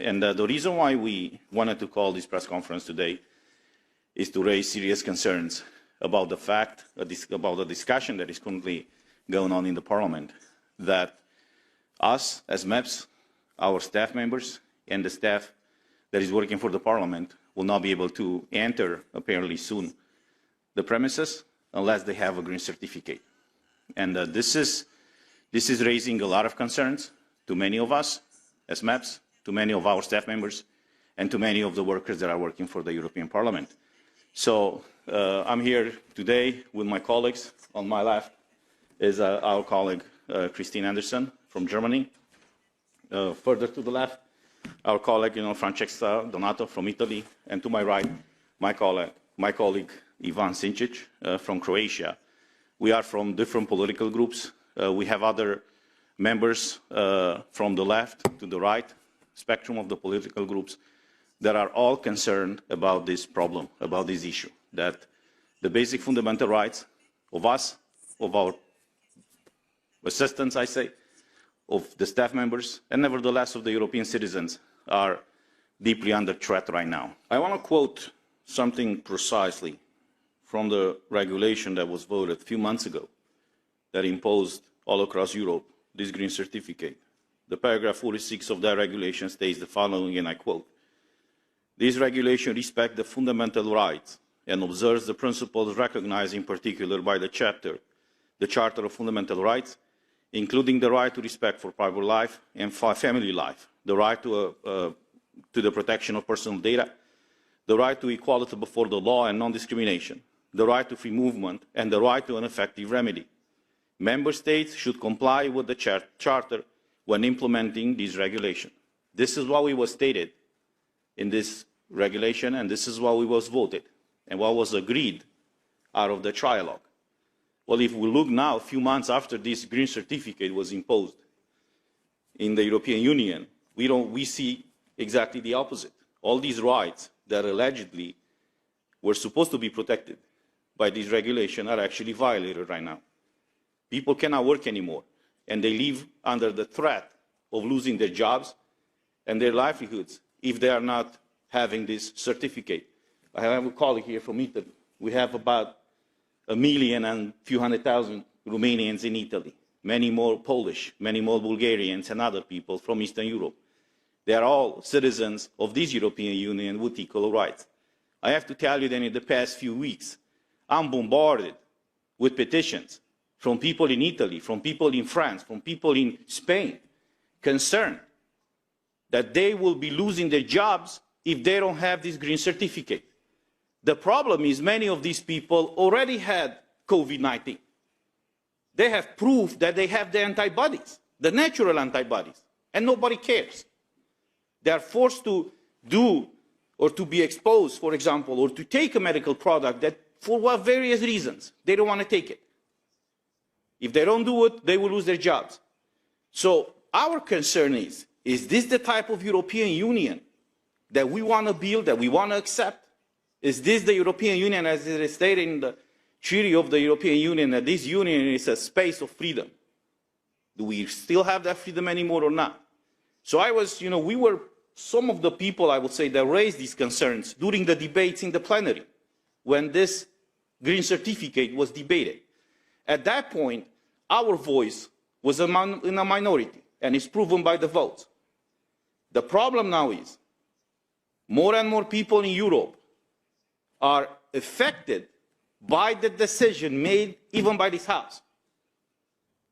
And the reason why we wanted to call this press conference today is to raise serious concerns about the fact, about the discussion that is currently going on in the Parliament, that us as MEPs, our staff members, and the staff that is working for the Parliament will not be able to enter, apparently soon, the premises unless they have a green certificate. And this is raising a lot of concerns to many of us as MEPs, to many of our staff members, and to many of the workers that are working for the European Parliament. So I'm here today with my colleagues. On my left is our colleague Christine Anderson from Germany. Further to the left, our colleague Francesca Donato from Italy, and to my right, my colleague Ivan Sinčić from Croatia. We are from different political groups. We have other members from the left to the right spectrum of the political groups that are all concerned about this problem, about this issue, that the basic fundamental rights of us, of our assistants, I say, of the staff members, and nevertheless of the European citizens, are deeply under threat right now. I want to quote something precisely from the regulation that was voted a few months ago that imposed all across Europe this green certificate. The paragraph 46 of that regulation states the following, and I quote, "This regulation respects the fundamental rights and observes the principles recognized in particular by the Charter of Fundamental Rights, including the right to respect for private life and for family life, the right to the protection of personal data, the right to equality before the law and non-discrimination, the right to free movement, and the right to an effective remedy. Member States should comply with the Charter when implementing this regulation." This is what was stated in this regulation, and this is what was voted, and what was agreed out of the trialogue. Well, if we look now, a few months after this green certificate was imposed in the European Union, we see exactly the opposite. All these rights that allegedly were supposed to be protected by this regulation are actually violated right now. People cannot work anymore, and they live under the threat of losing their jobs and their livelihoods if they are not having this certificate. I have a colleague here from Italy. We have about 1 million and a few 100,000 Romanians in Italy, many more Polish, many more Bulgarians and other people from Eastern Europe. They are all citizens of this European Union with equal rights. I have to tell you that in the past few weeks, I'm bombarded with petitions from people in Italy, from people in France, from people in Spain, concerned that they will be losing their jobs if they don't have this green certificate. The problem is many of these people already had COVID-19. They have proof that they have the antibodies, the natural antibodies, and nobody cares. They are forced to do or to be exposed, for example, or to take a medical product that, for various reasons, they don't want to take it. If they don't do it, they will lose their jobs. So our concern is this the type of European Union that we want to build, that we want to accept? Is this the European Union, as it is stated in the Treaty of the European Union, that this union is a space of freedom? Do we still have that freedom anymore or not? So we were some of the people, I would say, that raised these concerns during the debates in the plenary when this green certificate was debated. At that point, our voice was in a minority, and it's proven by the votes. The problem now is more and more people in Europe are affected by the decision made even by this House.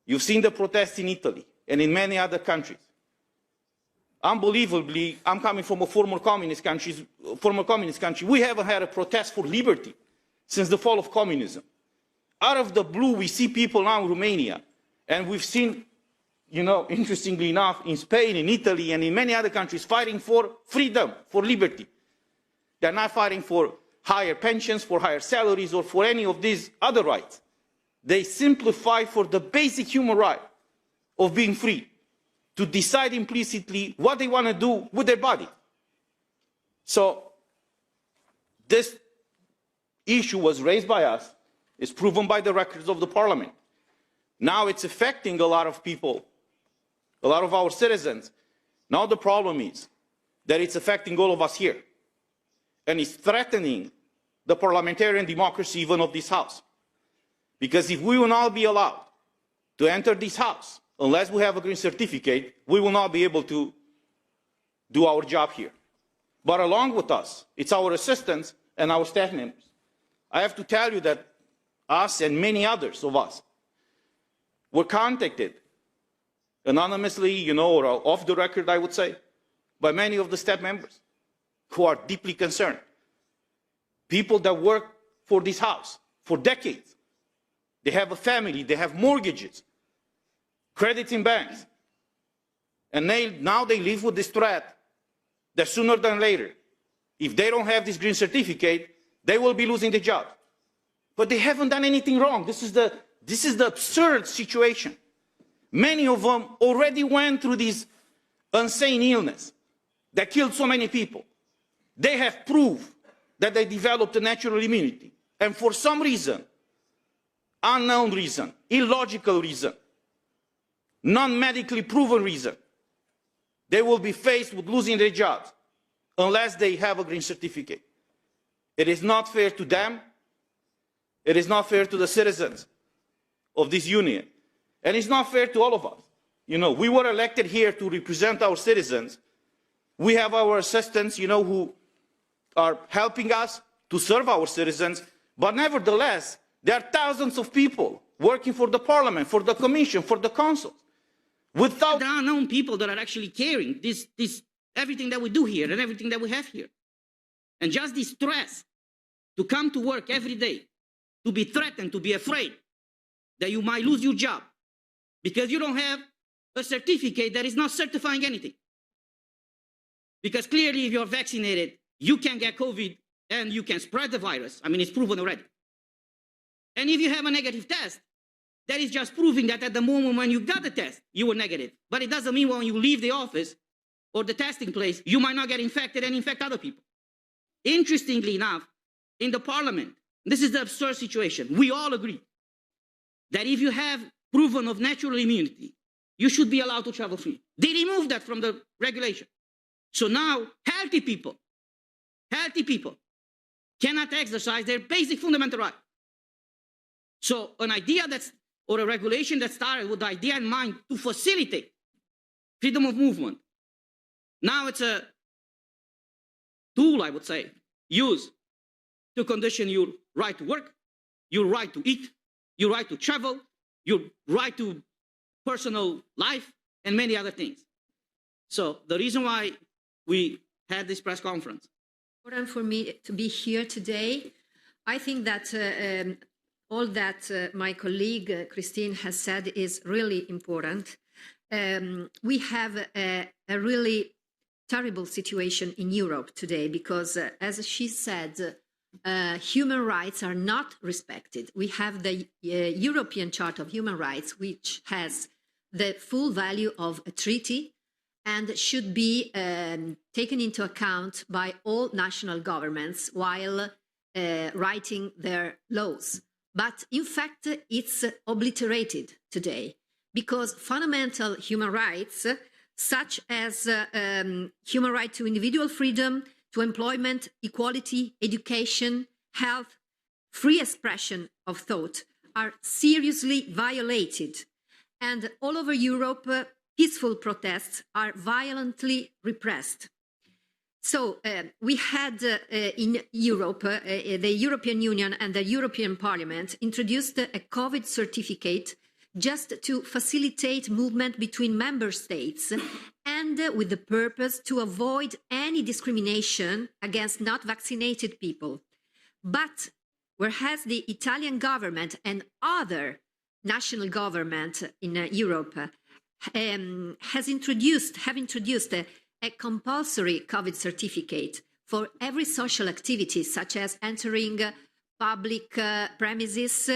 You've seen the protests in Italy and in many other countries. Unbelievably, I'm coming from a former communist country. We haven't had a protest for liberty since the fall of communism. Out of the blue, we see people now in Romania, and we've seen, interestingly enough, in Spain, in Italy, and in many other countries, fighting for freedom, for liberty. They're not fighting for higher pensions, for higher salaries, or for any of these other rights. They simply fight for the basic human right of being free, to decide implicitly what they want to do with their body. So this issue was raised by us. It's proven by the records of the Parliament. Now it's affecting a lot of people, a lot of our citizens. Now the problem is that it's affecting all of us here. And it's threatening the parliamentarian democracy even of this House. Because if we will not be allowed to enter this House, unless we have a green certificate, we will not be able to do our job here. But along with us, it's our assistants and our staff members. I have to tell you that us and many others of us were contacted anonymously, or off the record, I would say, by many of the staff members who are deeply concerned. People that work for this House for decades. They have a family, they have mortgages, credit in banks. And now they live with this threat that sooner than later, if they don't have this green certificate, they will be losing their job. But they haven't done anything wrong. This is the absurd situation. Many of them already went through this insane illness that killed so many people. They have proof that they developed a natural immunity. And for some reason, unknown reason, illogical reason, non-medically proven reason, they will be faced with losing their jobs unless they have a green certificate. It is not fair to them. It is not fair to the citizens of this union. And it's not fair to all of us. We were elected here to represent our citizens. We have our assistants, who are helping us to serve our citizens. But nevertheless, there are thousands of people working for the Parliament, for the Commission, for the Council. There are known people that are actually carrying everything that we do here and everything that we have here. And just this stress to come to work every day, to be threatened, to be afraid that you might lose your job because you don't have a certificate that is not certifying anything. Because clearly, if you're vaccinated, you can get COVID and you can spread the virus. I mean, it's proven already. And if you have a negative test, that is just proving that at the moment when you got the test, you were negative. But it doesn't mean when you leave the office or the testing place, you might not get infected and infect other people. Interestingly enough, in the Parliament, this is the absurd situation. We all agree that if you have proven of natural immunity, you should be allowed to travel free. They removed that from the regulation. So now, healthy people cannot exercise their basic fundamental right. So an idea or a regulation that started with the idea in mind to facilitate freedom of movement, now it's a tool, I would say, used to condition your right to work, your right to eat, your right to travel, your right to personal life, and many other things. So the reason why we had this press conference. Important for me to be here today. I think that all that my colleague Christine has said is really important. We have a really terrible situation in Europe today because, as she said, human rights are not respected. We have the European Charter of Human Rights, which has the full value of a treaty and should be taken into account by all national governments while writing their laws. But in fact, it's obliterated today because fundamental human rights, such as human right to individual freedom, to employment, equality, education, health, free expression of thought, are seriously violated. And all over Europe, peaceful protests are violently repressed. So we had in Europe, the European Union and the European Parliament introduced a COVID certificate just to facilitate movement between member states and with the purpose to avoid any discrimination against not vaccinated people. But whereas the Italian government and other national governments in Europe have introduced a compulsory COVID certificate for every social activity, such as entering public premises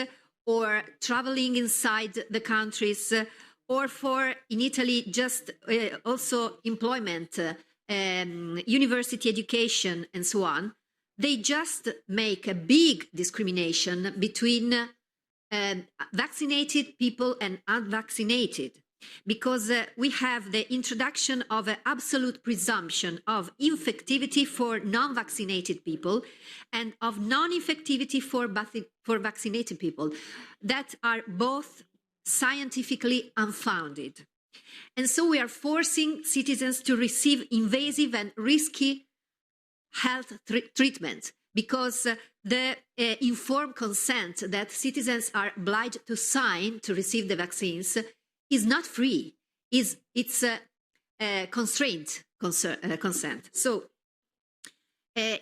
or traveling inside the countries, or for, in Italy, just also employment, university education, and so on. They just make a big discrimination between vaccinated people and unvaccinated. because we have the introduction of an absolute presumption of infectivity for non-vaccinated people and of non-infectivity for vaccinated people that are both scientifically unfounded. And so we are forcing citizens to receive invasive and risky health treatment because the informed consent that citizens are obliged to sign to receive the vaccines is not free. It's a constrained consent. So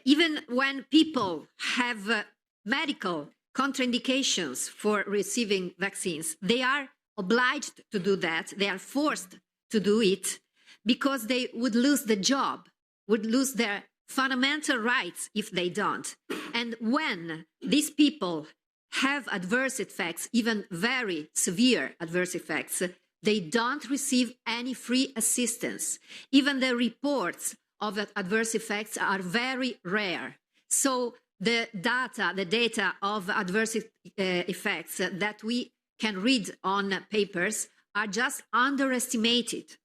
even when people have medical contraindications for receiving vaccines, they are obliged to do that. They are forced to do it because they would lose the job, would lose their fundamental rights if they don't. And when these people have adverse effects, even very severe adverse effects, they don't receive any free assistance. Even the reports of adverse effects are very rare. So the data of adverse effects that we can read on papers are just underestimated.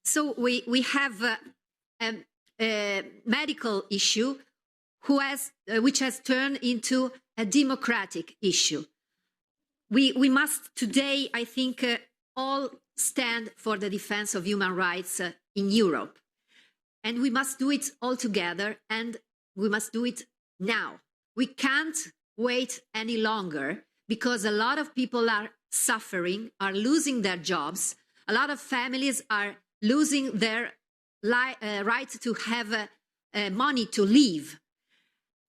So we have a medical issue which has turned into a democratic issue. We must today, I think, all stand for the defense of human rights in Europe. And we must do it all together, and we must do it now. We can't wait any longer because a lot of people are suffering, are losing their jobs. A lot of families are losing their right to have money to live.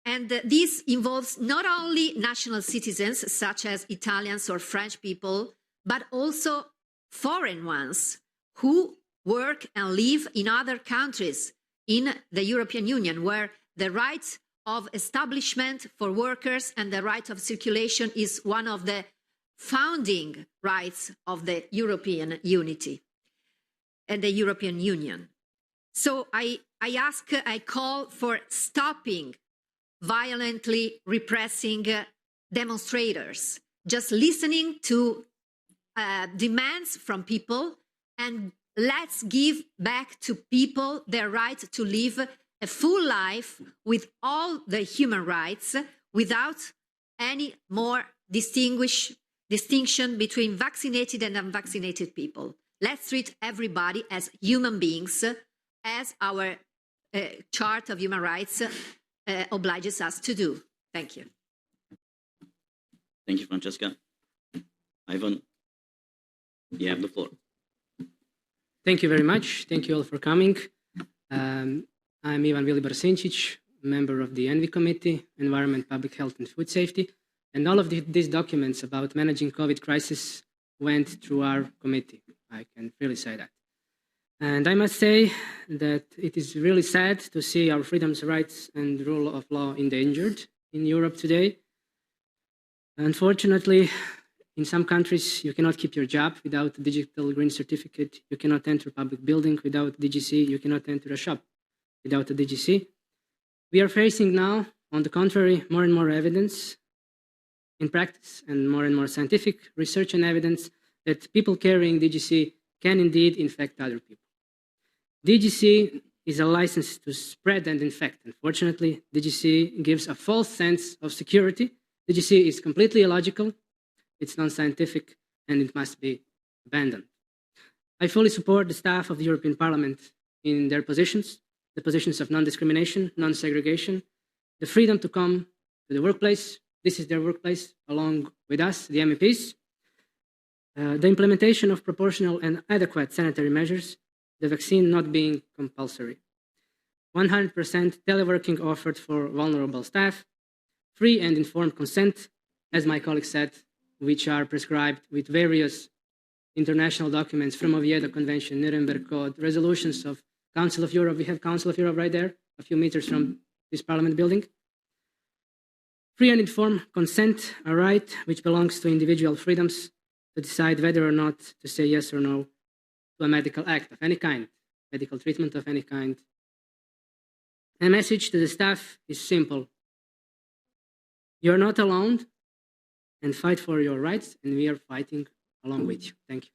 And this involves not only national citizens, such as Italians or French people, but also foreign ones who work and live in other countries in the European Union, where the right of establishment for workers and the right of circulation is one of the founding rights of the European unity and the European Union. So I call for stopping violently repressing demonstrators, just listening to demands from people, and let's give back to people their right to live a full life with all the human rights without any more distinction between vaccinated and unvaccinated people. Let's treat everybody as human beings, as our Chart of Human Rights obliges us to do. Thank you. Thank you, Francesca. Ivan, you have the floor. Thank you very much. Thank you all for coming. I'm Ivan Vilibar-Sinčić, member of the ENVI Committee, Environment, Public Health and Food Safety. And all of these documents about managing COVID crisis went through our committee. I can really say that. And I must say that it is really sad to see our freedoms, rights, and rule of law endangered in Europe today. Unfortunately, in some countries, you cannot keep your job without a digital green certificate. You cannot enter a public building without DGC. You cannot enter a shop without a DGC. We are facing now, on the contrary, more and more evidence in practice and more scientific research and evidence that people carrying DGC can indeed infect other people. DGC is a license to spread and infect. Unfortunately, DGC gives a false sense of security. DGC is completely illogical, it's non-scientific, and it must be abandoned. I fully support the staff of the European Parliament in their positions, the positions of non-discrimination, non-segregation, the freedom to come to the workplace. This is their workplace, along with us, the MEPs. The implementation of proportional and adequate sanitary measures, the vaccine not being compulsory. 100% teleworking offered for vulnerable staff, free and informed consent, as my colleague said, which are prescribed with various international documents from Oviedo Convention, Nuremberg Code, resolutions of Council of Europe. We have Council of Europe right there, a few meters from this Parliament building. Free and informed consent, a right which belongs to individual freedoms to decide whether or not to say yes or no to a medical act of any kind, medical treatment of any kind. A message to the staff is simple. You're not alone, and fight for your rights, and we are fighting along with you. Thank you.